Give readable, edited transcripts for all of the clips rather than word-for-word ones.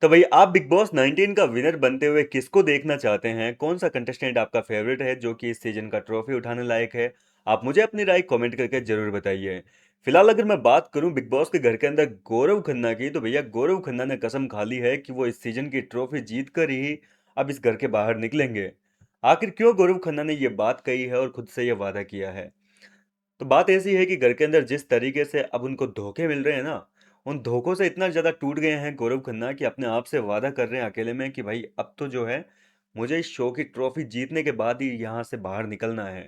तो भाई आप बिग बॉस 19 का विनर बनते हुए किसको देखना चाहते हैं? कौन सा कंटेस्टेंट आपका फेवरेट है जो कि इस सीजन का ट्रॉफी उठाने लायक है? आप मुझे अपनी राय कमेंट करके जरूर बताइए। फिलहाल अगर मैं बात करूं बिग बॉस के घर के अंदर गौरव खन्ना की, तो भैया गौरव खन्ना ने कसम खा ली है कि वो इस सीजन की ट्रॉफी जीत कर ही अब इस घर के बाहर निकलेंगे। आखिर क्यों गौरव खन्ना ने ये बात कही है और खुद से ये वादा किया है? तो बात ऐसी है कि घर के अंदर जिस तरीके से अब उनको धोखे मिल रहे हैं ना, उन धोखों से इतना ज़्यादा टूट गए हैं गौरव खन्ना कि अपने आप से वादा कर रहे हैं अकेले में कि भाई अब तो जो है मुझे इस शो की ट्रॉफी जीतने के बाद ही यहाँ से बाहर निकलना है।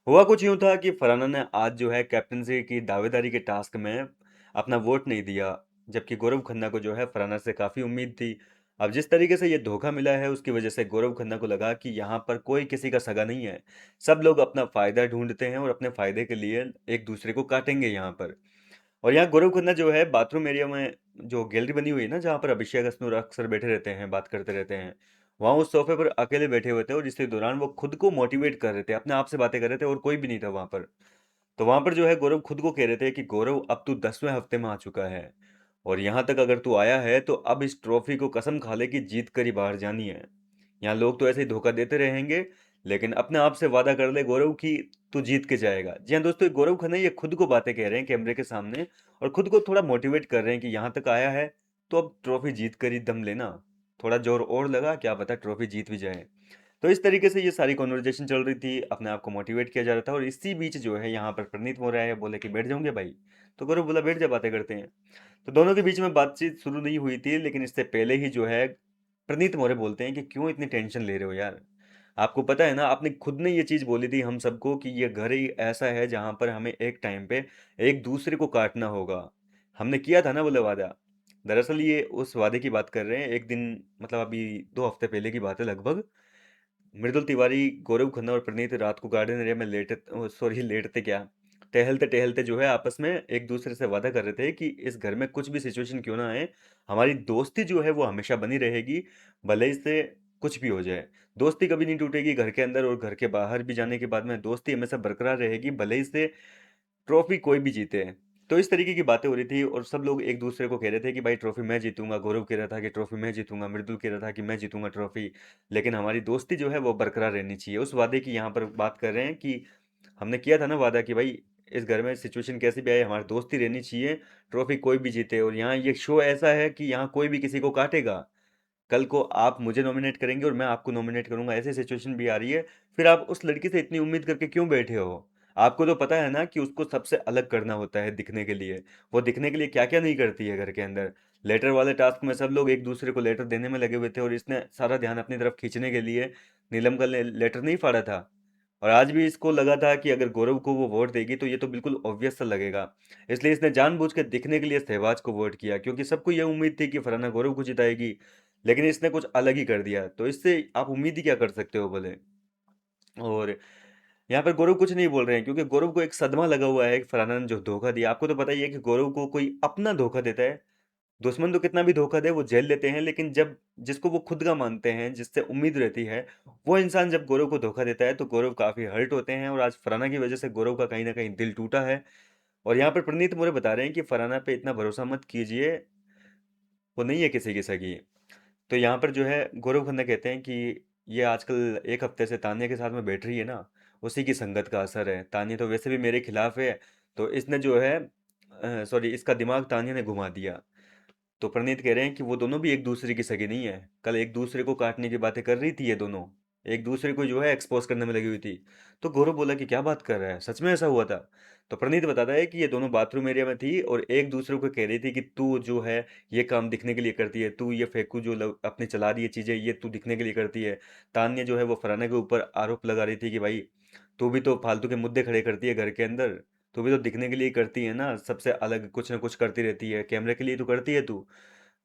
हुआ कुछ यूं था कि फरहाना ने आज जो है कैप्टनसी की दावेदारी के टास्क में अपना वोट नहीं दिया, जबकि गौरव खन्ना को जो है फरहाना से काफ़ी उम्मीद थी। अब जिस तरीके से ये धोखा मिला है उसकी वजह से गौरव खन्ना को लगा कि यहाँ पर कोई किसी का सगा नहीं है। सब लोग अपना फायदा ढूंढते हैं और अपने फायदे के लिए एक दूसरे को काटेंगे यहाँ पर। और यहाँ गौरव खन्ना जो है बाथरूम एरिया में जो गैलरी बनी हुई है ना, जहाँ पर अभिषेक अश्नूर अक्सर बैठे रहते हैं, बात करते रहते हैं, वहाँ उस सोफे पर अकेले बैठे हुए थे और इसी दौरान वो खुद को मोटिवेट कर रहे थे, अपने आप से बातें कर रहे थे और कोई भी नहीं था वहाँ पर। तो वहां पर जो है गौरव खुद को कह रहे थे कि गौरव अब तू 10वें हफ्ते में आ चुका है और यहाँ तक अगर तू आया है तो अब इस ट्रॉफी को कसम खा ले कि जीत कर ही बाहर जानी है। यहाँ लोग तो ऐसे ही धोखा देते रहेंगे, लेकिन अपने आप से वादा कर ले गौरव कि तू जीत के जाएगा। जी हाँ दोस्तों, गौरव खन्ना ये खुद को बातें कह रहे हैं कैमरे के सामने और खुद को थोड़ा मोटिवेट कर रहे हैं कि यहाँ तक आया है तो अब ट्रॉफी जीत कर ही दम लेना। थोड़ा जोर और लगा, क्या पता ट्रॉफी जीत भी जाए। तो इस तरीके से ये सारी कॉन्वर्जेशन चल रही थी, अपने आप को मोटिवेट किया जा रहा था और इसी बीच जो है यहाँ पर प्रणीत मोरे आए, बोले कि बैठ जाऊंगे भाई। तो गौरव बोला बैठ जा, बातें करते हैं। तो दोनों के बीच में बातचीत शुरू नहीं हुई थी, लेकिन इससे पहले ही जो है प्रणीत मोरे बोलते हैं कि क्यों इतनी टेंशन ले रहे हो यार। आपको पता है ना, आपने खुद ने ये चीज बोली थी हम सबको कि ये घर ही ऐसा है जहां पर हमें एक टाइम पे एक दूसरे को काटना होगा। हमने किया था ना बोले वादा। दरअसल ये उस वादे की बात कर रहे हैं। एक दिन, मतलब अभी 2 हफ्ते पहले की बात है लगभग, मृदुल तिवारी, गौरव खन्ना और प्रणीत रात को गार्डन एरिया में लेटे, सॉरी लेटते क्या, टहलते टहलते जो है आपस में एक दूसरे से वादा कर रहे थे कि इस घर में कुछ भी सिचुएशन क्यों ना आए, हमारी दोस्ती जो है वो हमेशा बनी रहेगी, भले इससे कुछ भी हो जाए। दोस्ती कभी नहीं टूटेगी, घर के अंदर और घर के बाहर भी जाने के बाद में दोस्ती हमेशा बरकरार रहेगी, भले इससे ट्रॉफी कोई भी जीते। तो इस तरीके की बातें हो रही थी और सब लोग एक दूसरे को कह रहे थे कि भाई ट्रॉफी मैं जीतूंगा, गौरव कह रहा था कि ट्रॉफी मैं जीतूंगा, मृदुल कह रहा था कि मैं जीतूंगा ट्रॉफी, लेकिन हमारी दोस्ती जो है वो बरकरार रहनी चाहिए। उस वादे की यहाँ पर बात कर रहे हैं कि हमने किया था ना वादा कि भाई इस घर में सिचुएशन कैसी भी आए हमारी दोस्ती रहनी चाहिए, ट्रॉफी कोई भी जीते। और यहाँ ये शो ऐसा है कि यहाँ कोई भी किसी को काटेगा। कल को आप मुझे नॉमिनेट करेंगे और मैं आपको नॉमिनेट करूंगा, ऐसी सिचुएशन भी आ रही है। फिर आप उस लड़की से इतनी उम्मीद करके क्यों बैठे हो? आपको तो पता है ना कि उसको सबसे अलग करना होता है दिखने के लिए। वो दिखने के लिए क्या क्या नहीं करती है घर के अंदर। लेटर वाले टास्क में सब लोग एक दूसरे को लेटर देने में लगे हुए थे और इसने सारा ध्यान अपनी तरफ खींचने के लिए नीलम का लेटर नहीं फाड़ा था। और आज भी इसको लगा था कि अगर गौरव को वो वोट देगी तो ये तो बिल्कुल ऑब्वियस सा लगेगा, इसलिए इसने जानबूझ के दिखने के लिए सहवाज को वोट किया, क्योंकि सबको ये उम्मीद थी कि फरहाना गौरव को जिताएगी। लेकिन इसने कुछ अलग ही कर दिया, तो इससे आप उम्मीद ही क्या कर सकते हो बोले। और यहाँ पर गौरव कुछ नहीं बोल रहे हैं क्योंकि गौरव को एक सदमा लगा हुआ है कि फरहाना ने जो धोखा दिया। आपको तो पता ही है कि गौरव को कोई अपना धोखा देता है, दुश्मन तो कितना भी धोखा दे वो झेल लेते हैं, लेकिन जब जिसको वो खुद का मानते हैं, जिससे उम्मीद रहती है, वो इंसान जब गौरव को धोखा देता है तो गौरव काफी हर्ट होते हैं। और आज फरहाना की वजह से गौरव का कहीं ना कहीं दिल टूटा है। और यहाँ पर प्रणीत मोरे बता रहे हैं कि फरहाना पे इतना भरोसा मत कीजिए, वो नहीं है किसी की सगी। तो यहाँ पर जो है गौरव खन्ना कहते हैं कि ये आजकल एक हफ्ते से तान्या के साथ में बैठ रही है ना, उसी की संगत का असर है। तान्या तो वैसे भी मेरे खिलाफ है, तो इसने जो है, सॉरी, इसका दिमाग तान्या ने घुमा दिया। तो प्रणीत कह रहे हैं कि वो दोनों भी एक दूसरे की सगी नहीं है, कल एक दूसरे को काटने की बातें कर रही थी, ये दोनों एक दूसरे को जो है एक्सपोज करने में लगी हुई थी। तो गौरव बोला कि क्या बात कर रहा है, सच में ऐसा हुआ था? तो प्रणीत बताता है कि ये दोनों बाथरूम एरिया में थी और एक दूसरे को कह रही थी कि तू जो है ये काम दिखने के लिए करती है, तू ये फेंकू जो अपने चला रही है चीजें, ये तू दिखने के लिए करती है। तान्या जो है वो फरहाना के ऊपर आरोप लगा रही थी कि भाई तू भी तो फालतू के मुद्दे खड़े करती है घर के अंदर, तू भी तो दिखने के लिए करती है ना, सबसे अलग कुछ ना कुछ करती रहती है, कैमरे के लिए तो करती है तू।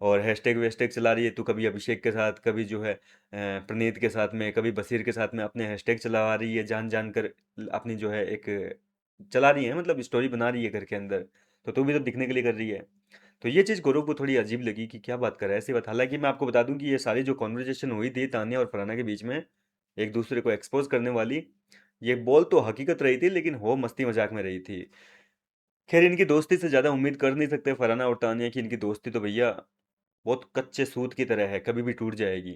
और हैशटैग वैशटैग चला रही है तू, कभी अभिषेक के साथ, कभी जो है प्रणीत के साथ में, कभी बसीर के साथ में अपने हैशटैग चला रही है, जान जान कर अपनी जो है एक चला रही है, मतलब स्टोरी बना रही है घर के अंदर। तो तू भी तो दिखने के लिए कर रही है। तो ये चीज़ गौरव को थोड़ी अजीब लगी कि क्या बात कर रहा है, ऐसी बात। हालांकि मैं आपको बता दूं कि ये सारी जो कॉन्वर्जेशन हुई थी तान्या और फरहाना के बीच में, एक दूसरे को एक्सपोज करने वाली, ये बोल तो हकीकत रही थी लेकिन हो मस्ती मजाक में रही थी। खैर, इनकी दोस्ती से ज़्यादा उम्मीद कर नहीं सकते फरहाना और तान्या की, इनकी दोस्ती तो भैया बहुत कच्चे सूत की तरह है, कभी भी टूट जाएगी।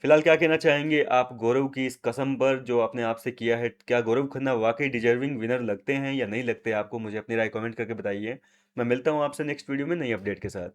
फिलहाल क्या कहना चाहेंगे आप गौरव की इस कसम पर जो आपने आपसे किया है? क्या गौरव खन्ना वाकई डिजर्विंग विनर लगते हैं या नहीं लगते आपको? मुझे अपनी राय कमेंट करके बताइए। मैं मिलता हूँ आपसे नेक्स्ट वीडियो में नई अपडेट के साथ।